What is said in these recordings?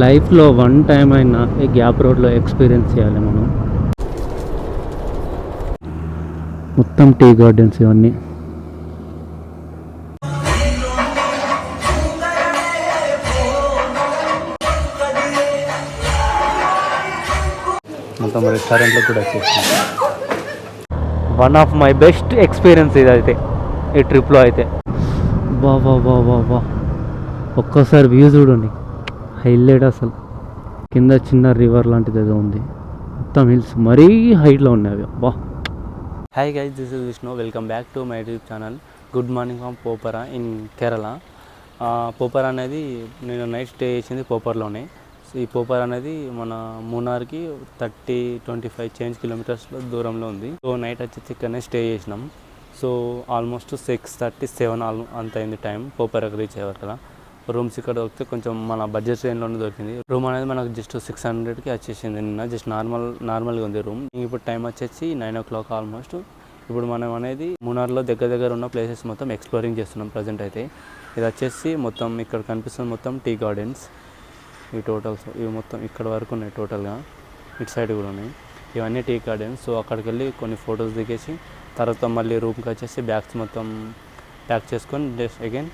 లైఫ్లో one time అయినా ఈ గ్యాప్ రోడ్లో ఎక్స్పీరియన్స్ చేయాలి మనం. మొత్తం టీ గార్డెన్స్ ఇవన్నీ. మొత్తం రెస్టారెంట్లో కూడా వచ్చేసింది. One of my best experience ఇదైతే ఈ ట్రిప్లో అయితే. వా వా వా వా వా ఒక్కసారి వ్యూ చూడండి, హైలైట్ అసలు. కింద చిన్న రివర్ లాంటిది ఏదో ఉంది, మొత్తం హిల్స్ మరీ హైట్లో ఉన్నాయి అవి. వా. Hi guys, this is Vishnu. Welcome back to my YouTube channel. Good morning from Popara in Kerala. Popara అనేది నేను నైట్ స్టే చేసింది పోపర్లోనే. ఈ పోపర్ అనేది మన మూనార్కి 25 చేంజ్ కిలోమీటర్స్లో దూరంలో ఉంది. సో నైట్ వచ్చేసి ఇక్కడనే స్టే చేసినాం. సో ఆల్మోస్ట్ 6:37 అంత అయింది టైం పోపర్కి రీచ్ అయ్యారు కదా. రూమ్స్ ఇక్కడ దొరికితే కొంచెం మన బడ్జెట్ రేంజ్లోనే దొరికింది. రూమ్ అనేది మనకు జస్ట్ 600కి వచ్చేసింది నిన్న. జస్ట్ నార్మల్గా ఉంది రూమ్. ఇప్పుడు టైం వచ్చేసి 9 o'clock ఆల్మోస్ట్. ఇప్పుడు మనం అనేది మూనార్లో దగ్గర ఉన్న ప్లేసెస్ మొత్తం ఎక్స్ప్లోరింగ్ చేస్తున్నాం ప్రజెంట్ అయితే. ఇది వచ్చేసి మొత్తం ఇక్కడ కనిపిస్తుంది మొత్తం టీ గార్డెన్స్. ఈ టోటల్స్ ఇవి మొత్తం ఇక్కడ వరకు ఉన్నాయి టోటల్గా. ఇటు సైడ్ కూడా ఉన్నాయి, ఇవన్నీ టీ గార్డెన్స్. సో అక్కడికి వెళ్ళి కొన్ని ఫొటోస్ దిగేసి తర్వాత మళ్ళీ రూమ్కి వచ్చేసి బ్యాగ్స్ మొత్తం ప్యాక్ చేసుకొని just again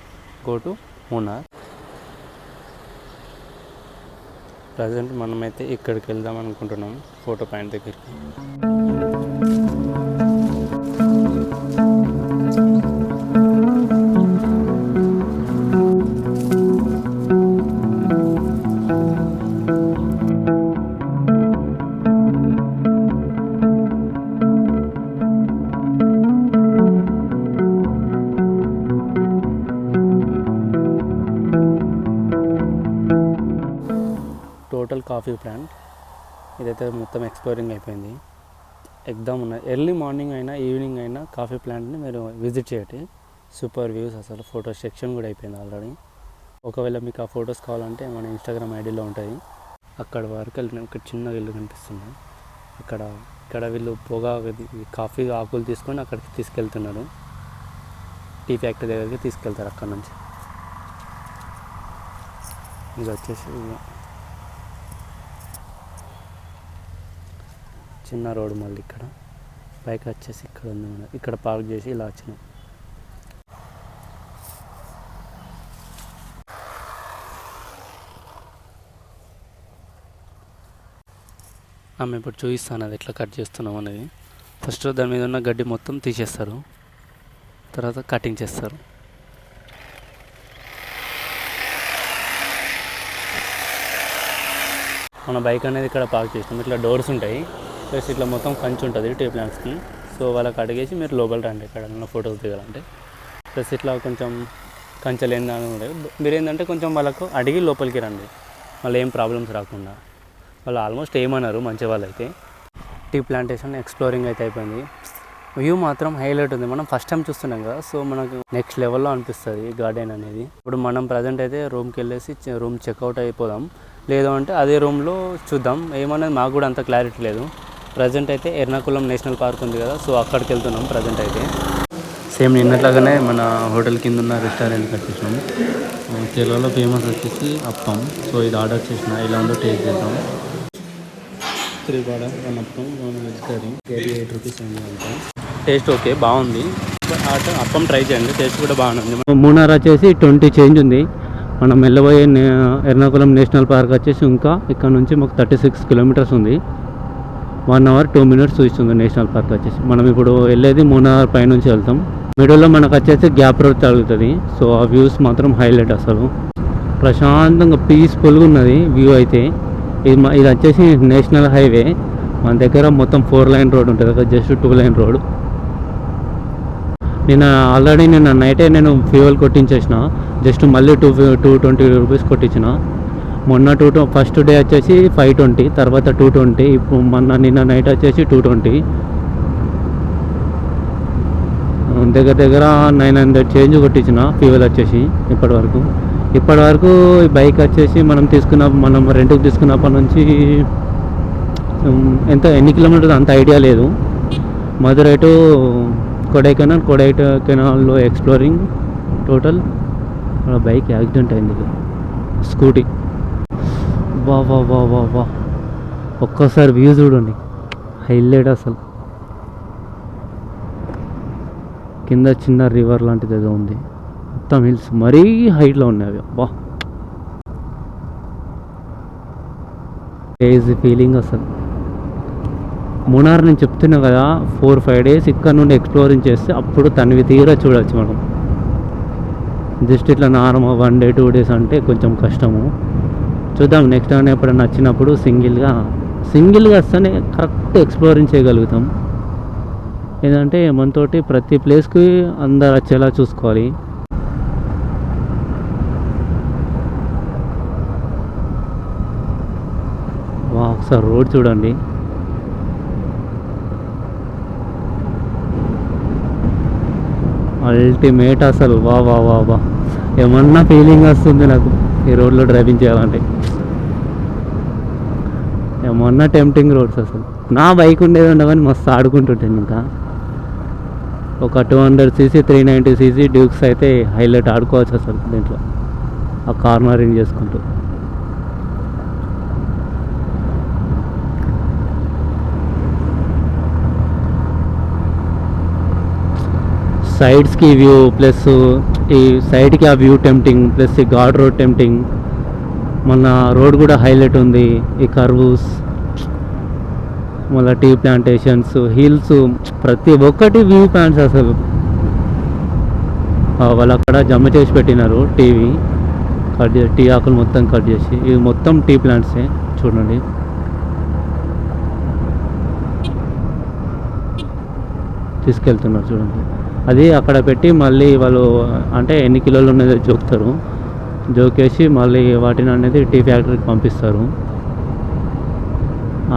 go to Munnar. Present మనమైతే ఇక్కడికి వెళ్దాం అనుకుంటున్నాం, ఫోటో పాయింట్ దగ్గరికి. టోటల్ కాఫీ ప్లాంట్ ఇదైతే మొత్తం ఎక్స్ప్లోరింగ్ అయిపోయింది. ఎగ్దామ్ ఉన్నాయి. ఎర్లీ మార్నింగ్ అయినా ఈవినింగ్ అయినా కాఫీ ప్లాంట్ని మీరు విజిట్ చేయండి. సూపర్ వ్యూస్ అసలు. ఫోటో సెక్షన్ కూడా అయిపోయింది ఆల్రెడీ. ఒకవేళ మీకు ఆ ఫొటోస్ కావాలంటే మన ఇన్స్టాగ్రామ్ ఐడిలో ఉంటుంది. అక్కడ వరకు వెళ్ళిన ఇక్కడ చిన్న ఇల్లు కనిపిస్తుంది. ఇక్కడ వీళ్ళు కాఫీ ఆకులు తీసుకొని అక్కడికి తీసుకెళ్తున్నారు. టీ ఫ్యాక్టరీ దగ్గరికి తీసుకెళ్తారు అక్కడ నుంచి. ఇది వచ్చేసి చిన్న రోడ్. మళ్ళీ ఇక్కడ బైక్ వచ్చేసి ఇక్కడ ఉంది, ఇక్కడ పార్క్ చేసి ఇలా వచ్చినాం. ఆమె ఇప్పుడు చూపిస్తాను అది ఎట్లా కట్ చేస్తున్నాం అనేది. ఫస్ట్ దాని మీద ఉన్న గడ్డి మొత్తం తీసేస్తారు, తర్వాత కటింగ్ చేస్తారు. మన బైక్ అనేది ఇక్కడ పార్క్ చేస్తాం. ఇట్లా డోర్స్ ఉంటాయి, ప్లస్ ఇట్లా మొత్తం కంచి ఉంటుంది టీ ప్లాంట్స్కి. సో వాళ్ళకి అడిగేసి మీరు లోపల రండి ఎక్కడ ఫొటోస్ దిగాలంటే. ప్లస్ ఇట్లా కొంచెం కంచెలు ఏందని ఉంటాయి. మీరు ఏంటంటే కొంచెం వాళ్ళకు అడిగి లోపలికి రండి, మళ్ళీ ఏం ప్రాబ్లమ్స్ రాకుండా. వాళ్ళు ఆల్మోస్ట్ ఏమన్నారు మంచి వాళ్ళు అయితే. టీ ప్లాంటేషన్ ఎక్స్ప్లోరింగ్ అయితే అయిపోయింది. వ్యూ మాత్రం హైలైట్ ఉంది. మనం ఫస్ట్ టైం చూస్తున్నాం కదా, సో మనకు నెక్స్ట్ లెవెల్లో అనిపిస్తుంది గార్డెన్ అనేది. ఇప్పుడు మనం ప్రజెంట్ అయితే రూమ్కి వెళ్ళేసి రూమ్ చెక్అవుట్ అయిపోదాం, లేదు అంటే అదే రూమ్లో చూద్దాం. ఏమనేది మాకు కూడా అంత క్లారిటీ లేదు. ప్రజెంట్ అయితే ఎర్నాకుళం నేషనల్ పార్క్ ఉంది కదా, సో అక్కడికి వెళ్తున్నాం ప్రజెంట్ అయితే. సేమ్ నిన్నట్లాగానే మన హోటల్ కింద ఉన్న రెస్టారెంట్కి వచ్చేసినాం. కేరళలో ఫేమస్ వచ్చేసి అప్పం. సో ఇది ఆర్డర్ చేసిన, ఇలా ఉందో టేస్ట్ చేద్దాం. 3 vada 1 appam 1 veg curry 88 rupees అయింది అంతా. టేస్ట్ ఓకే, బాగుంది. అప్పం ట్రై చేయండి, టేస్ట్ కూడా బాగుంది. మూనార్ వచ్చేసి 20 చేంజ్ ఉంది. మనం వెళ్ళబోయే ఎర్నాకుళం నేషనల్ పార్క్ వచ్చేసి ఇంకా ఇక్కడ నుంచి మాకు 36 కిలోమీటర్స్ ఉంది. 1 hour 2 minutes చూస్తుంది నేషనల్ పార్క్ వచ్చేసి. మనం ఇప్పుడు వెళ్ళేది మూనార్ పైనుంచి వెళ్తాం. మిడిల్లో మనకు వచ్చేసి గ్యాప్ రోడ్ తగులుతుంది. సో ఆ వ్యూస్ మాత్రం హైలైట్ అసలు. ప్రశాంతంగా పీస్ఫుల్గా ఉన్నది వ్యూ అయితే. ఇది వచ్చేసి నేషనల్ హైవే. మన దగ్గర మొత్తం 4 lane రోడ్ ఉంటుంది కదా, జస్ట్ 2 lane రోడ్. నిన్న నైటే నేను ఫ్యూయల్ కొట్టించేసిన, జస్ట్ మళ్ళీ 220 రూపీస్ కొట్టించిన. మొన్న ఫస్ట్ డే వచ్చేసి 520, తర్వాత 220, ఇప్పుడు నిన్న నైట్ వచ్చేసి 220. దగ్గర 900 చేంజ్ కొట్టించిన ఫ్యూయల్ వచ్చేసి. ఇప్పటి వరకు ఈ బైక్ వచ్చేసి మనం రెంట్కి తీసుకున్నప్పటి నుంచి ఎన్ని కిలోమీటర్స్ అంత ఐడియా లేదు. మధురై టు కొడైకెనాల్లో ఎక్స్ప్లోరింగ్ టోటల్. బైక్ యాక్సిడెంట్ అయింది, స్కూటీ. వా వా వా వా వా, ఒక్కసారి వ్యూ చూడండి, హైలైట్ అసలు. కింద చిన్న రివర్ లాంటిది ఏదో ఉంది, మొత్తం హిల్స్ మరీ హైట్లో ఉన్నాయి అవి. అబ్బా, క్రేజీ ఫీలింగ్ అసలు. మునార్ నేను చెప్తున్నా కదా, 4-5 డేస్ ఇక్కడ నుండి ఎక్స్ప్లోరింగ్ చేస్తే అప్పుడు తనివి తీరా చూడవచ్చు మనం. జస్ట్ ఇట్లా నార్మల్ 1 డే 2 డేస్ అంటే కొంచెం కష్టము. చూద్దాం నెక్స్ట్ టైం ఎప్పుడైనా నచ్చినప్పుడు సింగిల్గా వస్తేనే కరెక్ట్ ఎక్స్ప్లోరింగ్ చేయగలుగుతాం. ఏంటంటే మనతోటి ప్రతి ప్లేస్కి అందరు వచ్చేలా చూసుకోవాలి. ఒకసారి రోడ్ చూడండి, అల్టిమేట్ అసలు. వా వా వా వా, ఏమన్నా ఫీలింగ్ వస్తుంది నాకు ఈ రోడ్లో డ్రైవింగ్ చేయాలంటే. ఏమన్నా టెంప్టింగ్ రోడ్స్ అసలు. నా బైక్ ఉండేది ఉండవని మస్తు ఆడుకుంటుంటాను. ఇంకా ఒక 200cc 390cc డ్యూక్స్ అయితే హైలైట్ ఆడుకోవచ్చు అసలు దీంట్లో, ఆ కార్నరింగ్ చేసుకుంటూ. సైడ్స్కి వ్యూ ప్లస్ ఈ సైడ్కి ఆ వ్యూ టెంప్టింగ్, ప్లస్ ఈ ఘాట్ రోడ్ టెంప్టింగ్. మన రోడ్ కూడా హైలైట్ ఉంది, ఈ కర్వ్స్, మళ్ళీ టీ ప్లాంటేషన్స్, హిల్స్, ప్రతి ఒక్కటి వ్యూ పాయింట్స్ అసలు. వాళ్ళు అక్కడ జమ చేసి పెట్టినారు టీవీ కట్ చేసి, టీ ఆకులు మొత్తం కట్ చేసి. ఇవి మొత్తం టీ ప్లాంట్సే చూడండి. తీసుకెళ్తున్నారు చూడండి. అది అక్కడ పెట్టి మళ్ళీ వాళ్ళు అంటే ఎన్ని కిలోలు ఉన్నది జోకుతారు, జోకేసి మళ్ళీ వాటిని అనేది టీ ఫ్యాక్టరీకి పంపిస్తారు.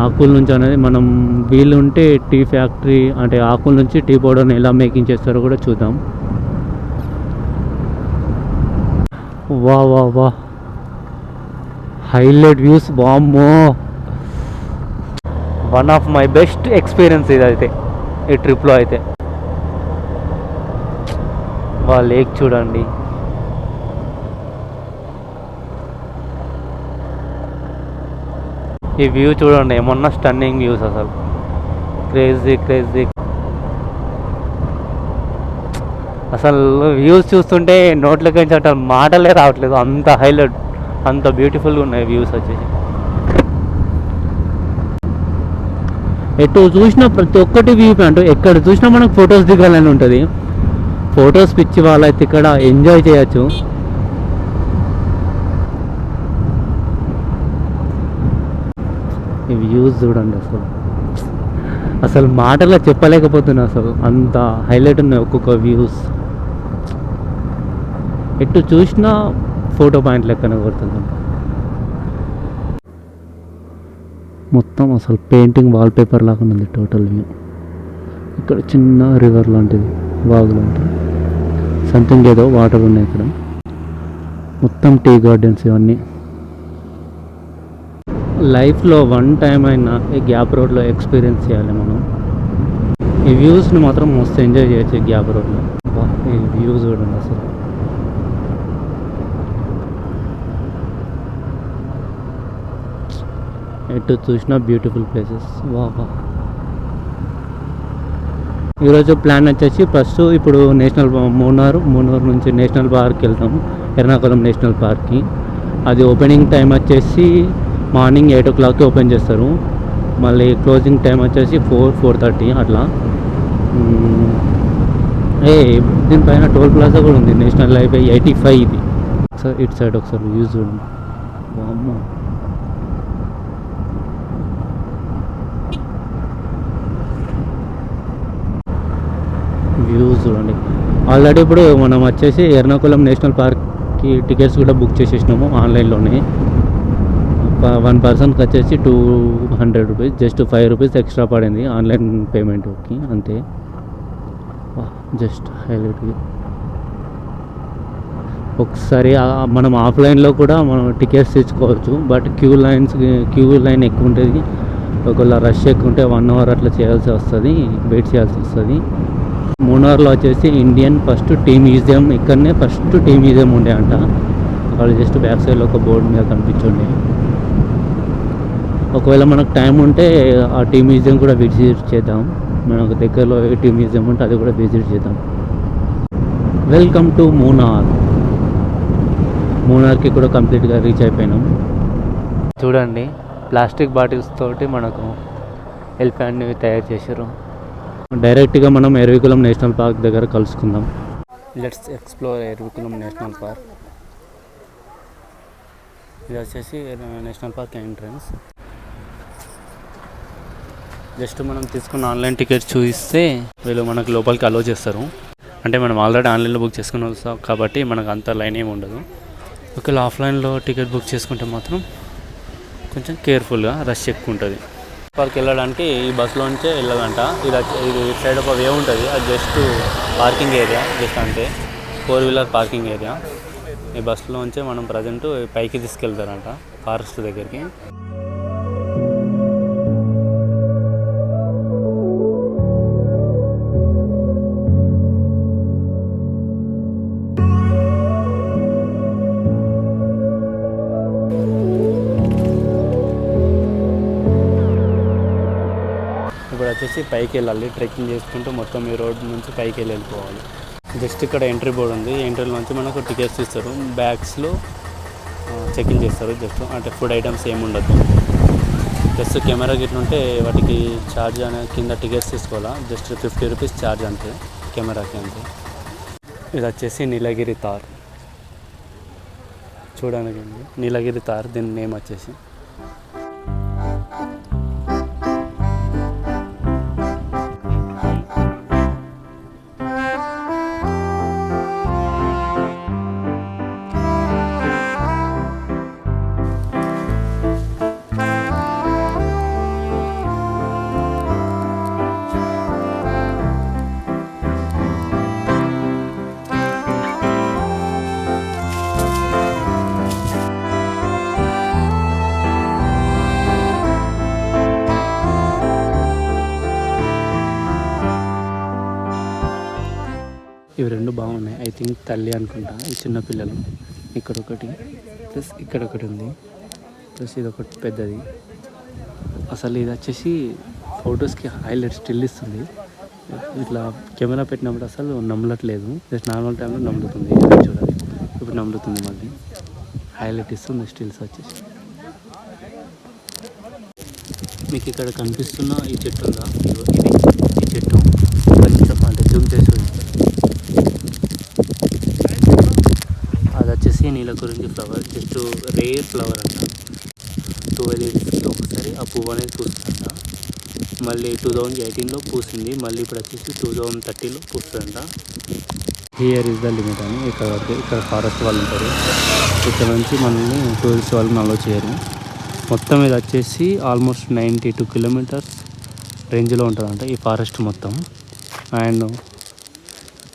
ఆకుల నుంచి అనేది మనం వీలు ఉంటే టీ ఫ్యాక్టరీ అంటే ఆకుల నుంచి టీ పౌడర్ని ఎలా మేకింగ్ చేస్తారో కూడా చూద్దాం. వా వా వా, హైలైట్ వ్యూస్. వామ్మో, one of my best experience ఇది అయితే ఈ ట్రిప్లో అయితే. వా, లేక్ చూడండి, ఈ వ్యూ చూడండి, ఏమన్నా స్టన్నింగ్ వ్యూస్ అసలు. క్రేజీ క్రేజీ అసలు. వ్యూస్ చూస్తుంటే నోట్లోకి నుంచి అట్లా మాటలే రావట్లేదు, అంత హైలైట్, అంత బ్యూటిఫుల్గా ఉన్నాయి వ్యూస్ వచ్చేసి. ఎటు చూసినా ప్రతి ఒక్కటి వ్యూ పాయింట్, ఎక్కడ చూసినా మనకు ఫొటోస్ దిగాలని ఉంటుంది. ఫొటోస్ పిచ్చి వాళ్ళైతే ఇక్కడ ఎంజాయ్ చేయొచ్చు. ఈ వ్యూస్ చూడండి అసలు మాటల్లో చెప్పలేకపోతున్నా, అసలు అంత హైలైట్ ఉన్నాయి ఒక్కొక్క వ్యూస్. ఎటు చూసినా ఫోటో పాయింట్ లెక్కన కొడుతుంది మొత్తం. అసలు పెయింటింగ్ వాల్పేపర్ లాగా ఉంది టోటల్ వ్యూ. ఇక్కడ చిన్న రివర్ లాంటిది, వాగు లాంటిది సంథింగ్, ఏదో వాటర్ ఉన్నాయి ఇక్కడ. మొత్తం టీ గార్డెన్స్ ఇవన్నీ. లైఫ్లో 1 టైం అయినా ఈ గ్యాప్ రోడ్లో ఎక్స్పీరియన్స్ చేయాలి మనం. ఈ వ్యూస్ని మాత్రం మస్తు ఎంజాయ్ చేయొచ్చు ఈ గ్యాప్ రోడ్లో. ఈ వ్యూస్ చూడండి అసలు. ఎటు చూసినా బ్యూటిఫుల్ ప్లేసెస్. వా. ఈరోజు ప్లాన్ వచ్చేసి ఫస్ట్ ఇప్పుడు మూనార్ నుంచి నేషనల్ పార్క్కి వెళ్తాము, ఎర్నాకుళం నేషనల్ పార్క్కి. అది ఓపెనింగ్ టైం వచ్చేసి మార్నింగ్ 8 o'clockకి ఓపెన్ చేస్తారు. మళ్ళీ క్లోజింగ్ టైం వచ్చేసి 4-4:30 అట్లా. దీనిపైన టోల్ ప్లాజా కూడా ఉంది, నేషనల్ హైవే 85 ఇది. సార్ ఇటు సైడ్ ఒకసారి వ్యూస్ చూడండి. వామ్మో, వ్యూస్ చూడండి. ఆల్రెడీ ఇప్పుడు మనం వచ్చేసి ఎర్నాకుళం నేషనల్ పార్క్కి టికెట్స్ కూడా బుక్ చేసేసినాము ఆన్లైన్లోనే. 1 పర్సన్కి వచ్చేసి 200 రూపీస్, జస్ట్ 5 రూపీస్ ఎక్స్ట్రా పడింది ఆన్లైన్ పేమెంట్కి, అంతే. Just highlight. ఒకసారి మనం ఆఫ్లైన్లో కూడా మనం టికెట్స్ తెచ్చుకోవచ్చు, బట్ క్యూ లైన్ ఎక్కువ ఉంటుంది. ఒకవేళ రష్ ఎక్కువ ఉంటే 1 hour అట్లా చేయాల్సి వస్తుంది, వెయిట్ చేయాల్సి వస్తుంది. మూనార్లో వచ్చేసి ఇండియన్ ఫస్ట్ టీ మ్యూజియం, ఇక్కడనే ఫస్ట్ టీ మ్యూజియం ఉండే అంట. అక్కడ జస్ట్ బ్యాక్ సైడ్లో ఒక బోర్డు మీద కనిపించుండే. ఒకవేళ మనకు టైం ఉంటే ఆ టీ మ్యూజియం కూడా విజిట్ చేద్దాం. మనకు దగ్గరలో ఏ టీ మ్యూజియం ఉంటే అది కూడా విజిట్ చేద్దాం. వెల్కమ్ టు మూనార్కి కూడా కంప్లీట్గా రీచ్ అయిపోయినాం. చూడండి, ప్లాస్టిక్ బాటిల్స్ తోటి మనకు ఎలిఫెంట్ని తయారు చేశారు. డైరెక్ట్గా మనం ఎరవికులం నేషనల్ పార్క్ దగ్గర కలుసుకుందాం. Let's explore Eravikulam national park. ఇది వచ్చేసి నేషనల్ పార్క్ ఎంట్రన్స్. జస్ట్ మనం తీసుకున్న ఆన్లైన్ టికెట్ చూపిస్తే వీళ్ళు మనకు లోపలికి అలో చేస్తారు. అంటే మనం ఆల్రెడీ ఆన్లైన్లో బుక్ చేసుకుని వస్తాం కాబట్టి మనకు అంత లైన్ ఏమి ఉండదు. ఒకవేళ ఆఫ్లైన్లో టికెట్ బుక్ చేసుకుంటే మాత్రం కొంచెం కేర్ఫుల్గా రష్ ఎక్కువ ఉంటుంది. పార్క్ వెళ్ళడానికి ఈ బస్సులోంచే వెళ్ళాలంట. ఇది సైడ్ ఒక వే ఉంటుంది, అది జస్ట్ పార్కింగ్ ఏరియా, జస్ట్ అంటే 4 వీలర్ పార్కింగ్ ఏరియా. ఈ బస్సులోంచే మనం ప్రజెంట్ పైకి తీసుకెళ్తారంట ఫారెస్ట్ దగ్గరికి. ఇప్పుడు వచ్చేసి పైకి వెళ్ళాలి, ట్రెక్కింగ్ చేసుకుంటూ మొత్తం ఈ రోడ్ నుంచి పైకి వెళ్ళిపోవాలి. జస్ట్ ఇక్కడ ఎంట్రీ బోర్డు ఉంది, ఎంట్రీలో నుంచి మనకు టికెట్స్ ఇస్తారు. బ్యాగ్స్లో చెకింగ్ చేస్తారు. జస్ట్ అంటే ఫుడ్ ఐటమ్స్ ఏమి ఉండదు. జస్ట్ కెమెరా గిట్ల ఉంటే వాటికి ఛార్జ్ అనేది కింద టికెట్స్ తీసుకోవాలా. జస్ట్ 50 రూపీస్ ఛార్జ్ అంతే కెమెరాకి అంతే. ఇది వచ్చేసి నీలగిరి తార్. చూడడానికి నీలగిరి తార్, దీని నేమ్ వచ్చేసి. ఇవి రెండు బాగున్నాయి. ఐ థింక్ తల్లి అనుకుంటా. ఈ చిన్న పిల్లలు ఇక్కడ ఒకటి ప్లస్ ఇక్కడ ఒకటి ఉంది, ప్లస్ ఇది ఒకటి పెద్దది. అసలు ఇది వచ్చేసి ఫొటోస్కి హైలైట్ స్టిల్ ఇస్తుంది. ఇట్లా కెమెరా పెట్టినప్పుడు అసలు నమ్మలట్లేదు, జస్ట్ నార్మల్ టైంలో నమ్ముతుంది. చూడాలి, ఇప్పుడు నమ్ముతుంది, మళ్ళీ హైలైట్ ఇస్తుంది స్టిల్స్ వచ్చేసి. మీకు ఇక్కడ కనిపిస్తున్న ఈ చెట్టు ఉందా, ఇది ఈ చెట్టు కొంచెం అంటే జూమ్ చేసి అది వచ్చేసి నీలకురింగి ఫ్లవర్. జస్ట్ రేర్ ఫ్లవర్ అంట. 12 ఇయర్స్కి ఒకసారి ఆ పువ్వు అనేది పూస్తుందంట. మళ్ళీ 2018లో పూసింది, మళ్ళీ ఇప్పుడు వచ్చేసి 2030లో పూస్తుందంట. హియర్ ఇస్ ద లిమిట్ అని. ఇక్కడ వరకు ఇక్కడ ఫారెస్ట్ వాళ్ళు ఉంటారు. ఇక్కడ నుంచి మనల్ని టూరిస్ట్ వాళ్ళని అలో చేయరు. మొత్తం ఇది వచ్చేసి ఆల్మోస్ట్ 92 కిలోమీటర్స్ రేంజ్లో ఉంటుందంట ఈ ఫారెస్ట్ మొత్తం. అండ్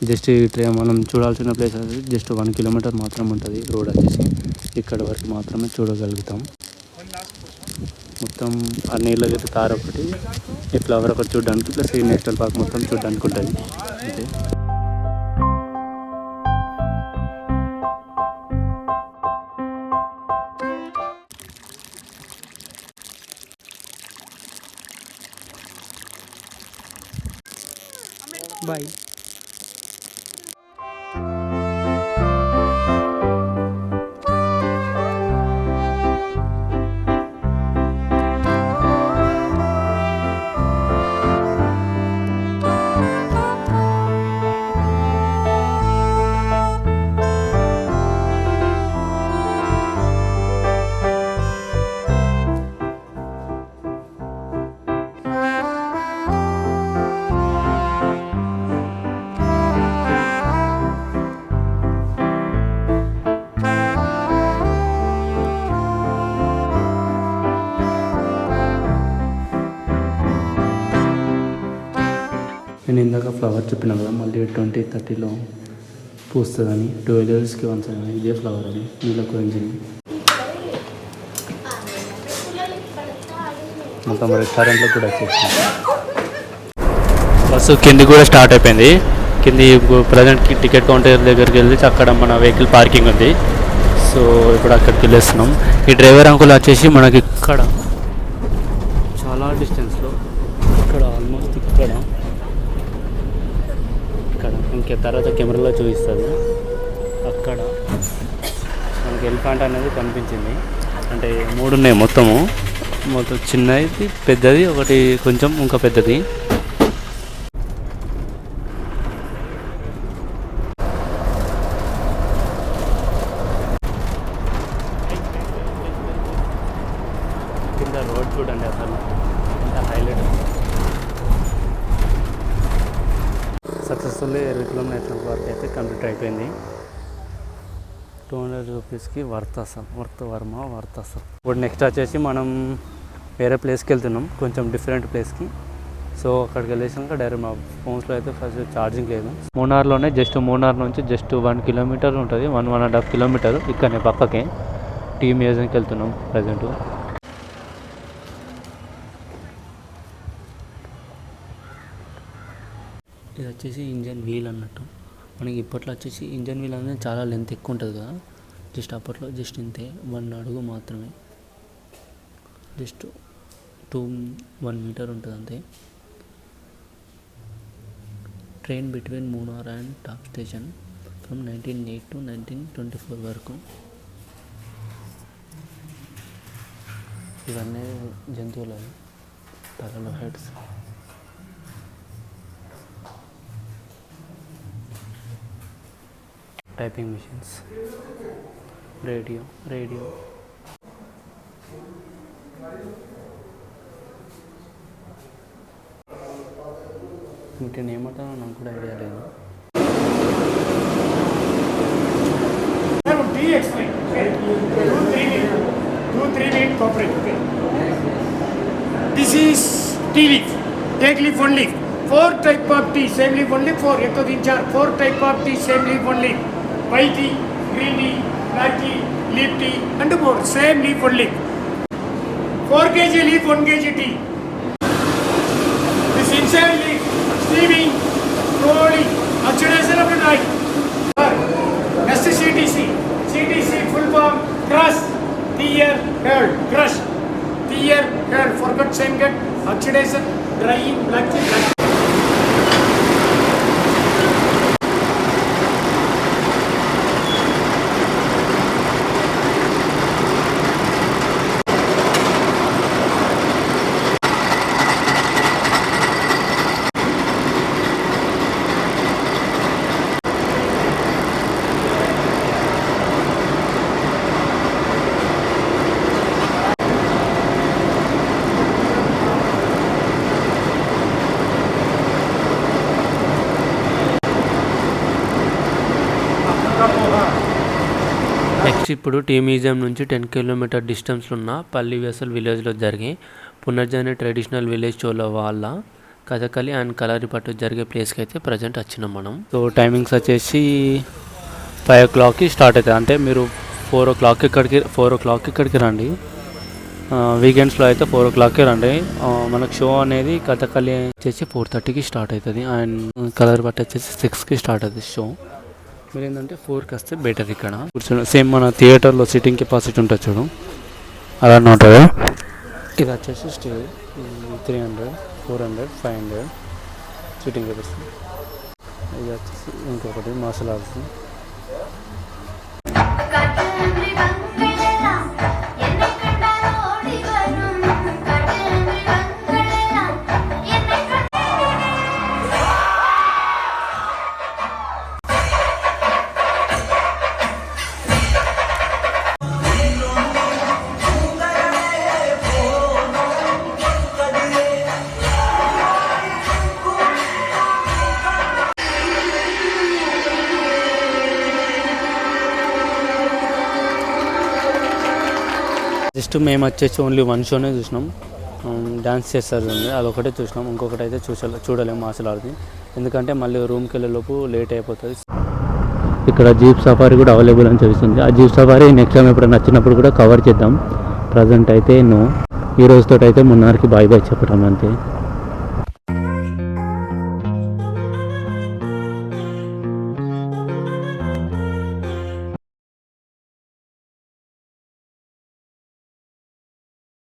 జస్ట్ మనం చూడాల్సిన ప్లేస్ అది జస్ట్ 1 కిలోమీటర్ మాత్రం ఉంటుంది రోడ్ వచ్చేసి. ఇక్కడ వరకు మాత్రమే చూడగలుగుతాం. మొత్తం ఆ నీలగిరి తార ఒకటి, ఈ ఫ్లవర్ ఒకటి చూడడానికి, ప్లస్ ఈ నేషనల్ పార్క్ మొత్తం చూడడానికి ఉంటుంది అంతే. బాయ్. నేను ఇందాక ఫ్లవర్ చెప్పినా కదా, మళ్ళీ 2030లో పూస్తుందని. 12 ఇయర్స్కి వన్స్ అని. ఇదే ఫ్లవర్ అని నీలకురింగి. మొత్తం రెస్టారెంట్లో కూడా వచ్చేసింది. బస్సు కింది కూడా స్టార్ట్ అయిపోయింది. కింది ప్రజెంట్ టికెట్ కౌంటర్ దగ్గరికి వెళ్ళి అక్కడ మన వెహికల్ పార్కింగ్ ఉంది. సో ఇప్పుడు అక్కడికి వెళ్ళేస్తున్నాం. ఈ డ్రైవర్ అంకుల్ వచ్చేసి మనకి ఇక్కడ చాలా డిస్టెన్స్లో ఇక్కడ ఆల్మోస్ట్ ఇక్కడ ఇంకే తర్వాత కెమెరాలో చూపిస్తుంది. అక్కడ మనకి ఎలిఫెంట్ అనేది కనిపించింది. అంటే 3 ఉన్నాయి మొత్తం చిన్నది, పెద్దది, ఒకటి కొంచెం ఇంకా పెద్దది. కింద రోడ్ చూడండి అసలు ఎంత హైలైట్. సక్సెస్ఫుల్లీ 20 కిలోమీటర్ల వరకు అయితే కంప్లీట్ అయిపోయింది. 200 రూపీస్కి వర్త్ అసలు. ఇప్పుడు నెక్స్ట్ వచ్చేసి మనం వేరే ప్లేస్కి వెళ్తున్నాం, కొంచెం డిఫరెంట్ ప్లేస్కి. సో అక్కడికి వెళ్ళేసాక డైరెక్ట్ మా ఫోన్స్లో అయితే ఫస్ట్ ఛార్జింగ్ లేదు. మూనార్లోనే మూనార్ నుంచి జస్ట్ 1 కిలోమీటర్ ఉంటుంది, 1.5 కిలోమీటర్ ఇక్కడనే పక్కకే. టీ మ్యూజియంకి వెళ్తున్నాం ప్రజెంట్. ఇది వచ్చేసి ఇంజన్ వీల్ అన్నట్టు. మనకి ఇప్పట్లో వచ్చేసి ఇంజన్ వీల్ అనేది చాలా లెంత్ ఎక్కువ ఉంటుంది కదా, జస్ట్ అప్పట్లో జస్ట్ ఇంతే 1 అడుగు మాత్రమే, జస్ట్ 1 మీటర్ ఉంటుంది అంతే. Train between Munnar and top station from 1908 to 1924 వరకు. ఇవన్నీ జంతువులు తలలో హెడ్స్. టైపింగ్ మిషన్స్, రేడియో ఇంకా ఏమంటానో నాకు కూడా ఐడియా లేదు. This is tea leaf, take leaf one leaf. 4 type of tea, same leaf one leaf. 4, ek to 3 4. 4 type of tea, same leaf one leaf. White tea, green tea, black tea, leaf tea, and more, same leaf one leaf. 4 kg leaf, 1 kg tea. This inside leaf, steaming, rolling, oxidation of the dye. Next CTC, full form, crush, tear, hurl, crush, tear, hurl, forgot same get, oxidation, drying, black tea, black tea. Next ఇప్పుడు tea museum నుంచి 10 kilometre డిస్టెన్స్లో ఉన్న పల్లివేసల్ విలేజ్లో జరిగే పునర్జని traditional village షోల వాళ్ళ Kathakali and కలరిపట్టు జరిగే ప్లేస్కి అయితే ప్రజెంట్ వచ్చినాం మనం. సో టైమింగ్స్ వచ్చేసి 5 o'clockకి స్టార్ట్ అవుతుంది. అంటే మీరు 4 o'clock ఇక్కడికి రండి. వీకెండ్స్లో అయితే 4 o'clockకి రండి. మనకు షో అనేది కథకళి వచ్చేసి 4:30కి స్టార్ట్ అవుతుంది అండ్ కలరిపట్టు వచ్చేసి 6కి స్టార్ట్ అవుతుంది షో. మీరు ఏంటంటే 4కి వస్తే బెటర్. ఇక్కడ కూర్చోండి, సేమ్ మన థియేటర్లో సిట్టింగ్ కెపాసిటీ ఉంటుంది చూడు, అలానే ఉంటుంది. ఇది వచ్చేసి స్టేజ్ 300, 400, 500 సిట్టింగ్ కెపాసిటీ. ఇది వచ్చేసి ఇంకొకటి మార్షల్ ఆర్ట్స్. జస్ట్ మేము వచ్చేసి ఓన్లీ 1 షోనే చూసినాం. డ్యాన్స్ చేస్తారు అదొకటే చూసినాం, ఇంకొకటి అయితే చూడలేము మార్షల్ ఆర్ట్ది. ఎందుకంటే మళ్ళీ రూమ్కి వెళ్ళేలోపు లేట్ అయిపోతుంది. ఇక్కడ జీప్ సఫారీ కూడా అవైలబుల్ అని చూపిస్తుంది. ఆ జీప్ సఫారీ నెక్స్ట్ టైం ఎప్పుడైనా నచ్చినప్పుడు కూడా కవర్ చేద్దాం. ప్రజెంట్ అయితే ఈ రోజుతో అయితే మున్నార్కి బాయ్ చెప్పడం అంతే.